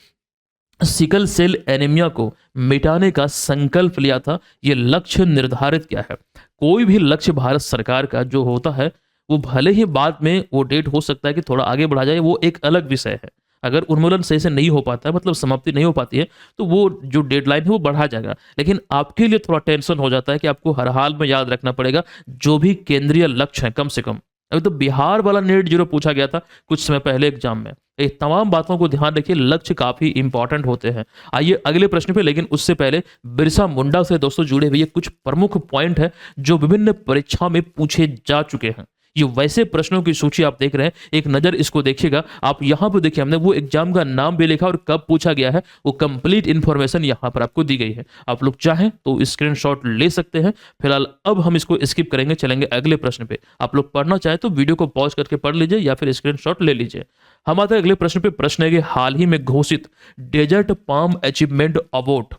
सिकल सेल एनीमिया को मिटाने का संकल्प लिया था। यह लक्ष्य निर्धारित किया है। कोई भी लक्ष्य भारत सरकार का जो होता है वो भले ही बाद में वो डेट हो सकता है कि थोड़ा आगे बढ़ा जाए, वो एक अलग विषय है। अगर उन्मूलन सही से नहीं हो पाता है, मतलब समाप्ति नहीं हो पाती है, तो वो जो डेडलाइन है वो बढ़ा जाएगा। लेकिन आपके लिए थोड़ा टेंशन हो जाता है कि आपको हर हाल में याद रखना पड़ेगा जो भी केंद्रीय लक्ष्य है, कम से कम। अभी तो बिहार वाला नेट जीरो पूछा गया था कुछ समय पहले एग्जाम में। ये तमाम बातों को ध्यान रखिए, लक्ष्य काफी इंपॉर्टेंट होते हैं। आइए अगले प्रश्न पे, लेकिन उससे पहले बिरसा मुंडा से दोस्तों जुड़े हुए कुछ प्रमुख पॉइंट है जो विभिन्न परीक्षा में पूछे जा चुके हैं। ये वैसे प्रश्नों की सूची आप देख रहे हैं, एक नज़र इसको देखिएगा। आप यहाँ पर देखिए, हमने वो एग्जाम का नाम भी लिखा और कब पूछा गया है, वो कंप्लीट इन्फॉर्मेशन यहाँ पर आपको दी गई है। आप लोग चाहें तो स्क्रीनशॉट ले सकते हैं। फिलहाल अब हम इसको स्किप करेंगे, चलेंगे अगले प्रश्न पे। आप लोग पढ़ना चाहें तो वीडियो को पॉज करके पढ़ लीजिए या फिर स्क्रीनशॉट ले लीजिए। हम आते हैं अगले प्रश्न पे। प्रश्न है कि हाल ही में घोषित डेजर्ट पाम अचीवमेंट अवार्ड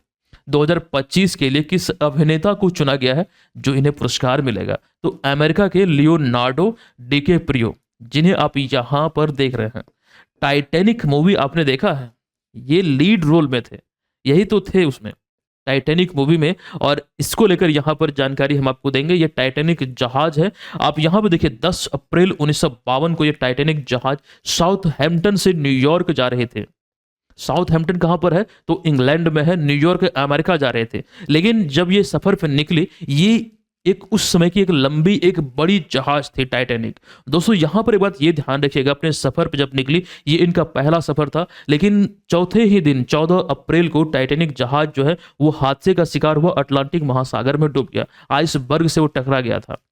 2025 के लिए किस अभिनेता को चुना गया है जो इन्हें पुरस्कार मिलेगा? तो अमेरिका के लियोनार्डो डिकैप्रियो, जिन्हें आप यहां पर देख रहे हैं। टाइटैनिक मूवी आपने देखा है, ये लीड रोल में थे, यही तो थे उसमें, टाइटैनिक मूवी में। और इसको लेकर यहां पर जानकारी हम आपको देंगे। ये टाइटैनिक जहाज है, आप यहां पर देखिए 10 अप्रैल 1952 को ये टाइटैनिक जहाज साउथहैम्पटन से न्यूयॉर्क जा रहे थे। साउथहैम्पटन कहां पर है? तो इंग्लैंड में है। न्यूयॉर्क अमेरिका जा रहे थे, लेकिन जब ये सफर पर निकली, ये एक उस समय की एक लंबी एक बड़ी जहाज थी टाइटैनिक। दोस्तों यहां पर एक बात ये ध्यान रखिएगा, अपने सफर पर जब निकली, ये इनका पहला सफर था, लेकिन चौथे ही दिन 14 अप्रैल को टाइटैनिक जहाज जो है वो हादसे का शिकार हुआ, अटलांटिक महासागर में डूब गया। आइसबर्ग से वो टकरा गया था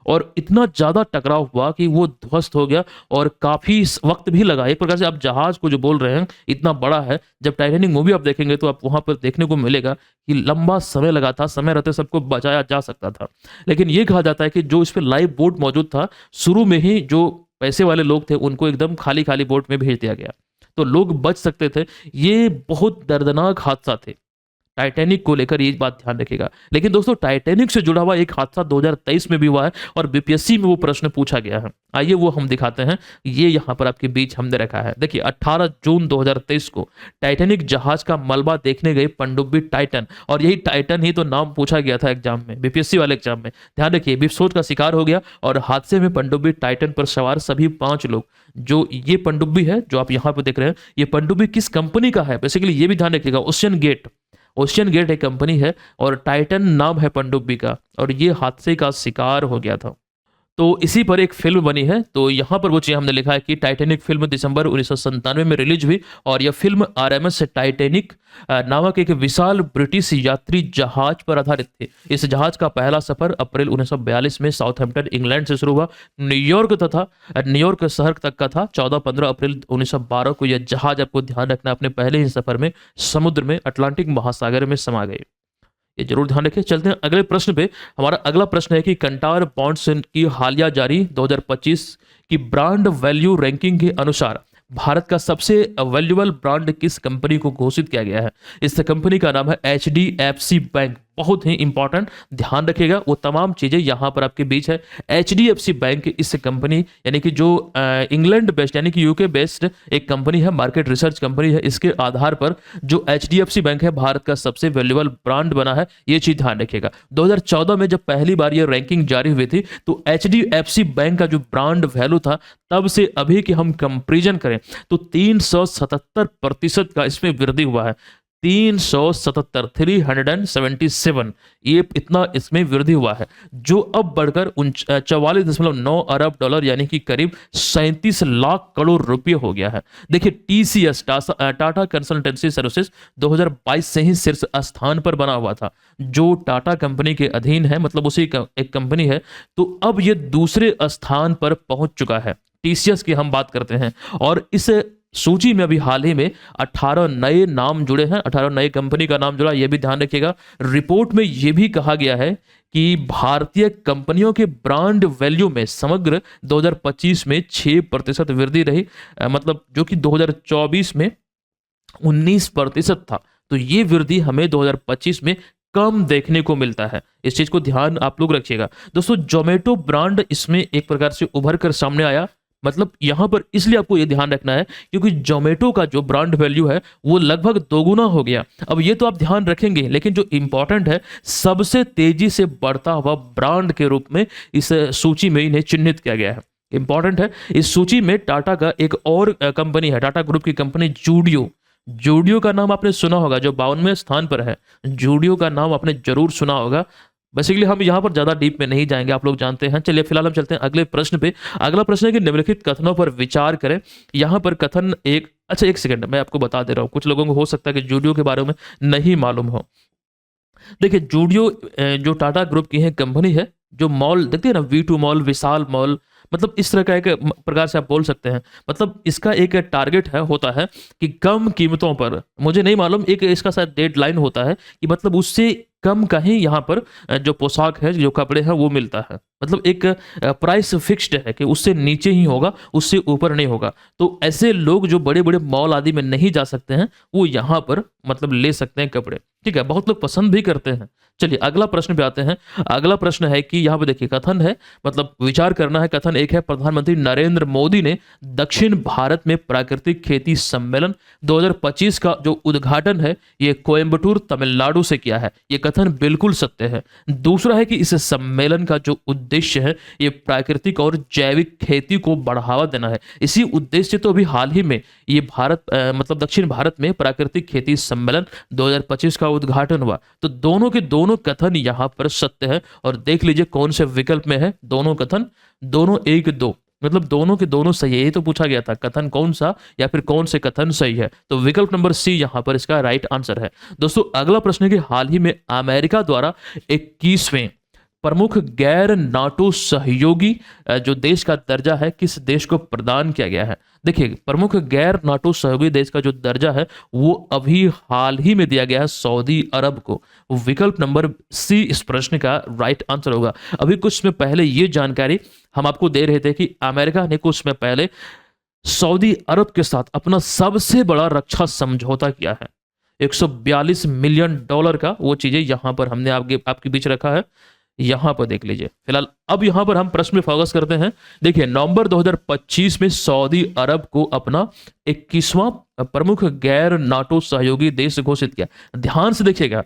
और इतना ज्यादा टकराव हुआ कि वो ध्वस्त हो गया और काफी वक्त भी लगा। एक प्रकार से आप जहाज को जो बोल रहे हैं इतना बड़ा है, जब टाइटैनिक मूवी आप देखेंगे तो आप वहां पर देखने को मिलेगा कि लंबा समय लगा था, समय रहते सबको बचाया जा सकता था। लेकिन ये कहा जाता है कि जो इस पर लाइव बोट मौजूद था, शुरू में ही जो पैसे वाले लोग थे उनको एकदम खाली खाली बोट में भेज दिया गया, तो लोग बच सकते थे। ये बहुत दर्दनाक हादसा थे, टाइटैनिक को लेकर ये बात ध्यान रखिएगा। लेकिन दोस्तों टाइटैनिक से जुड़ा हुआ एक हादसा 2023 में भी हुआ है और बीपीएससी में वो प्रश्न पूछा गया है। आइए वो हम दिखाते हैं, ये यहाँ पर आपके बीच हमने रखा है। देखिए 18 जून 2023 को टाइटैनिक जहाज का मलबा देखने गए पनडुब्बी टाइटन, और यही टाइटन ही तो नाम पूछा गया था एग्जाम में, बीपीएससी वाले एग्जाम में। ध्यान रखिए, विस्फोट का शिकार हो गया और हादसे में पनडुब्बी टाइटन पर सवार सभी 5 लोग, जो ये पनडुब्बी है जो आप यहाँ पर देख रहे हैं, ये पनडुब्बी किस कंपनी का है बेसिकली ये भी ध्यान रखिएगा। ओशियन गेट एक कंपनी है और टाइटन नाम है पनडुब्बी का, और ये हादसे का शिकार हो गया था। तो इसी पर एक फिल्म बनी है, तो यहाँ पर वो चीज़ हमने लिखा है कि टाइटैनिक फिल्म दिसंबर 1997 में रिलीज हुई और यह फिल्म आरएमएस टाइटैनिक नामक एक विशाल ब्रिटिश यात्री जहाज पर आधारित थी। इस जहाज का पहला सफर अप्रैल 1942 में साउथहैम्पटन इंग्लैंड से शुरू हुआ, न्यूयॉर्क शहर तक का था। 14-15 अप्रैल 1912 को यह जहाज, आपको ध्यान रखना, अपने पहले ही सफर में समुद्र में अटलांटिक महासागर में समा गए। ये जरूर ध्यान रखें। चलते हैं अगले प्रश्न पे। हमारा अगला प्रश्न है कि कंटार बॉन्ड्स की हालिया जारी 2025 की ब्रांड वैल्यू रैंकिंग के अनुसार भारत का सबसे वैल्यूएबल ब्रांड किस कंपनी को घोषित किया गया है? इस कंपनी का नाम है एचडीएफसी बैंक। बहुत ही इंपॉर्टेंट, ध्यान रखिएगा, वो तमाम चीजें यहां पर आपके बीच है। एचडीएफसी बैंक इस कंपनी, यानी कि जो इंग्लैंड बेस्ड यानी कि यूके बेस्ड एक कंपनी है, मार्केट रिसर्च कंपनी है, इसके आधार पर जो एचडीएफसी बैंक है भारत का सबसे वैल्यूएबल ब्रांड बना है। ये चीज ध्यान रखिएगा। 2014 में जब पहली बार ये रैंकिंग जारी हुई थी तो एचडीएफसी बैंक का जो ब्रांड वैल्यू था, तब से अभी की हम कंपेरिजन करें तो 377% का इसमें वृद्धि हुआ है। 377 ये इतना इसमें वृद्धि हुआ है, जो अब बढ़कर 44.9 अरब डॉलर यानी कि करीब 37 लाख करोड़ रुपए हो गया है। देखिए टीसीएस टाटा कंसल्टेंसी सर्विसेज 2022 से ही शीर्ष स्थान पर बना हुआ था, जो टाटा कंपनी के अधीन है, मतलब उसी का एक कंपनी है। तो अब ये दूसरे स्थान पर पहुंच चुका है। टीसीएस की हम बात करते हैं और इस सूची में अभी हाल ही में 18 नए नाम जुड़े हैं, 18 नए कंपनी का नाम जुड़ा, यह भी ध्यान रखिएगा। रिपोर्ट में यह भी कहा गया है कि भारतीय कंपनियों के ब्रांड वैल्यू में समग्र 2025 में 6% वृद्धि रही, मतलब जो कि 2024 में 19% था। तो ये वृद्धि हमें 2025 में कम देखने को मिलता है। इस चीज को ध्यान आप लोग रखिएगा। दोस्तों जोमेटो ब्रांड इसमें एक प्रकार से उभर कर सामने आया, मतलब यहां पर इसलिए आपको यह ध्यान रखना है क्योंकि जोमेटो का जो ब्रांड वैल्यू है वो लगभग दोगुना हो गया। अब ये तो आप ध्यान रखेंगे, लेकिन जो इंपॉर्टेंट है, सबसे तेजी से बढ़ता हुआ ब्रांड के रूप में इस सूची में इन्हें चिन्हित किया गया है। इंपॉर्टेंट है, इस सूची में टाटा का एक और कंपनी है, टाटा ग्रुप की कंपनी जूडियो का नाम आपने सुना होगा, जो 52वें स्थान पर है। जूडियो का नाम आपने जरूर सुना होगा। बेसिकली हम यहाँ पर ज्यादा डीप में नहीं जाएंगे, आप लोग जानते हैं। चलिए फिलहाल हम चलते हैं अगले प्रश्न पे। अगला प्रश्न है कि निम्नलिखित कथनों पर विचार करें। यहाँ पर कथन एक सेकंड मैं आपको बता दे रहा हूँ, कुछ लोगों को हो सकता है कि जूडियो के बारे में नहीं मालूम हो। देखिए जूडियो जो टाटा ग्रुप की है कंपनी है, जो मॉल देखते हैं ना, V2 मॉल, विशाल मॉल, मतलब इस तरह का एक प्रकार से आप बोल सकते हैं। मतलब इसका एक टारगेट है होता है कि कम कीमतों पर, मुझे नहीं मालूम, एक इसका शायद डेडलाइन होता है कि मतलब उससे कम का ही यहाँ पर जो पोशाक है, जो कपड़े हैं वो मिलता है। मतलब एक प्राइस फिक्स्ड है कि उससे नीचे ही होगा, उससे ऊपर नहीं होगा। तो ऐसे लोग जो बड़े-बड़े मॉल आदि में नहीं जा सकते हैं, वो यहाँ पर मतलब ले सकते हैं कपड़े। ठीक है, बहुत लोग पसंद भी करते हैं। चलिए अगला प्रश्न पे आते हैं। अगला प्रश्न है कि यहाँ पे देखिए कथन है, मतलब विचार करना है। कथन एक है, प्रधानमंत्री नरेंद्र मोदी ने दक्षिण भारत में प्राकृतिक खेती सम्मेलन 2025 का जो उद्घाटन है ये कोयंबटूर तमिलनाडु से किया है। ये कथन बिल्कुल सत्य है। दूसरा है कि इस सम्मेलन का जो उद्देश्य है ये प्राकृतिक और जैविक खेती को बढ़ावा देना है। इसी उद्देश्य से तो अभी हाल ही में ये भारत मतलब दक्षिण भारत में प्राकृतिक खेती सम्मेलन 2025 का उद्घाटन हुआ। तो दोनों के दोनों कथन यहाँ पर सत्य है। और देख लीजिए कौन से विकल्प में है दोनों कथन, दोनों एक दो, मतलब दोनों के दोनों सही है। ये तो पूछा गया था कथन कौन सा या फिर कौन से कथन सही है, तो विकल्प नंबर सी यहाँ पर इसका राइट आंसर है। दोस्तों अगला प्रश्न है कि हाल ही में अमेरिका द्वारा 21वें प्रमुख गैर नाटो सहयोगी जो देश का दर्जा है किस देश को प्रदान किया गया है। देखिए प्रमुख गैर नाटो सहयोगी देश का जो दर्जा है वो अभी हाल ही में दिया गया है सऊदी अरब को। विकल्प नंबर सी इस प्रश्न का राइट आंसर होगा। अभी कुछ समय पहले ये जानकारी हम आपको दे रहे थे कि अमेरिका ने कुछ समय पहले सऊदी अरब के साथ अपना सबसे बड़ा रक्षा समझौता किया है। 142 मिलियन डॉलर का वो चीजें यहां पर हमने आपके बीच रखा है। यहां पर देख लीजिए। फिलहाल अब यहां पर हम प्रश्न में फोकस करते हैं। देखिए नवंबर 2025 में सऊदी अरब को अपना 21वां प्रमुख गैर नाटो सहयोगी देश घोषित किया। ध्यान से देखिएगा,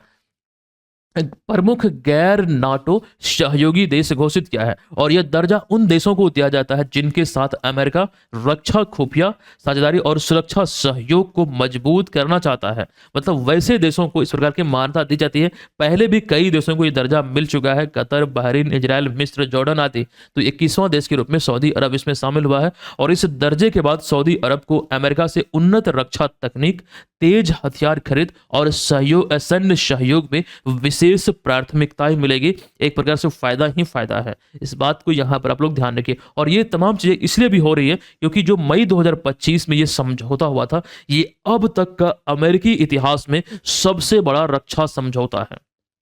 प्रमुख गैर नाटो सहयोगी देश घोषित किया है और यह दर्जा उन देशों को दिया जाता है जिनके साथ अमेरिका रक्षा, खुफिया साझेदारी और सुरक्षा सहयोग को मजबूत करना चाहता है। मतलब वैसे देशों को इस प्रकार की मान्यता दी जाती है। पहले भी कई देशों को यह दर्जा मिल चुका है, कतर, बहरीन, इजराइल, मिस्र, जॉर्डन आदि। तो 21वां देश के रूप में सऊदी अरब इसमें शामिल हुआ है और इस दर्जे के बाद सऊदी अरब को अमेरिका से उन्नत रक्षा तकनीक, तेज हथियार खरीद और सहयोग, सैन्य सहयोग में विशेष प्राथमिकताएं मिलेगी। एक प्रकार से फायदा ही फायदा है। इस बात को यहां पर आप लोग ध्यान रखिए। और ये तमाम चीजें इसलिए भी हो रही है क्योंकि जो मई 2025 में ये समझौता हुआ था ये अब तक का अमेरिकी इतिहास में सबसे बड़ा रक्षा समझौता है।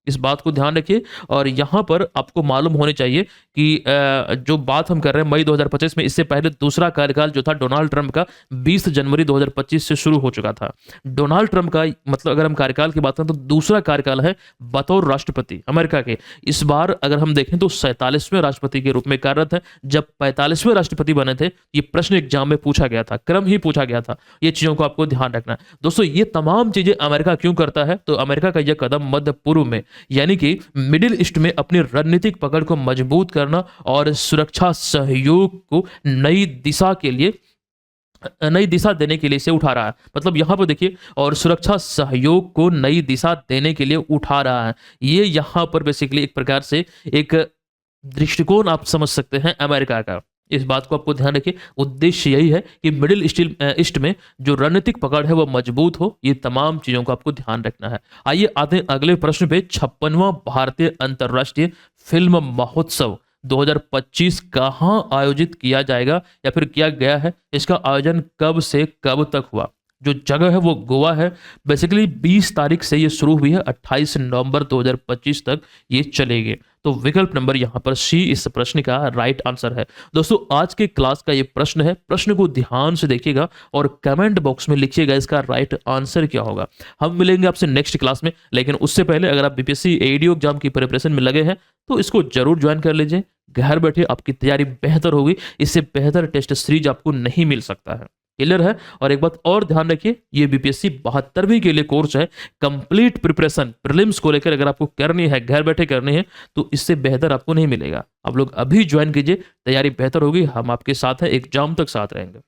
इस बात को ध्यान रखिए। और यहां पर आपको मालूम होने चाहिए कि जो बात हम कर रहे हैं मई 2025 में, इससे पहले दूसरा कार्यकाल जो था डोनाल्ड ट्रंप का 20 जनवरी 2025 से शुरू हो चुका था। डोनाल्ड ट्रंप का मतलब अगर हम कार्यकाल की बात करें तो दूसरा कार्यकाल है बतौर राष्ट्रपति अमेरिका के। इस बार अगर हम देखें तो 47वें राष्ट्रपति के रूप में कार्यरत है। जब 45वें राष्ट्रपति बने थे ये प्रश्न एग्जाम में पूछा गया था, क्रम ही पूछा गया था। ये चीजों को आपको ध्यान रखना है दोस्तों। ये तमाम चीजें अमेरिका क्यों करता है, तो अमेरिका का यह कदम मध्य पूर्व में यानी कि मिडिल ईस्ट में अपनी रणनीतिक पकड़ को मजबूत करना और सुरक्षा सहयोग को नई दिशा देने के लिए से उठा रहा है। मतलब यहां पर देखिए, और सुरक्षा सहयोग को नई दिशा देने के लिए उठा रहा है। ये यहां पर बेसिकली एक प्रकार से एक दृष्टिकोण आप समझ सकते हैं अमेरिका का। इस बात को आपको ध्यान रखिए। उद्देश्य यही है कि मिडिल ईस्ट में जो रणनीतिक पकड़ है वो मजबूत हो। ये तमाम चीजों को आपको ध्यान रखना है। आइए आते हैं अगले प्रश्न पे। 56वां भारतीय अंतर्राष्ट्रीय फिल्म महोत्सव 2025 कहाँ आयोजित किया जाएगा या फिर किया गया है? इसका आयोजन कब से कब तक हुआ? जो जगह है वो गोवा है। बेसिकली 20 तारीख से ये शुरू हुई है, 28 नवंबर 2025 तक ये चलेगी। तो विकल्प नंबर यहाँ पर सी इस प्रश्न का राइट आंसर है। दोस्तों आज के क्लास का ये प्रश्न है। प्रश्न को ध्यान से देखिएगा और कमेंट बॉक्स में लिखिएगा इसका राइट आंसर क्या होगा। हम मिलेंगे आपसे नेक्स्ट क्लास में, लेकिन उससे पहले अगर आप बीपीएससी एडीओ एग्जाम की प्रिपरेशन में लगे हैं तो इसको जरूर ज्वाइन कर लीजिए। घर बैठे आपकी तैयारी बेहतर होगी। इससे बेहतर टेस्ट सीरीज आपको नहीं मिल सकता है। क्लियर है? और एक बात और ध्यान रखिए, ये बीपीएससी 72वीं के लिए कोर्स है। कंप्लीट प्रिपरेशन प्रीलिम्स को लेकर अगर आपको करनी है, घर बैठे करनी है, तो इससे बेहतर आपको नहीं मिलेगा। आप लोग अभी ज्वाइन कीजिए, तैयारी बेहतर होगी। हम आपके साथ हैं, एग्जाम तक साथ रहेंगे।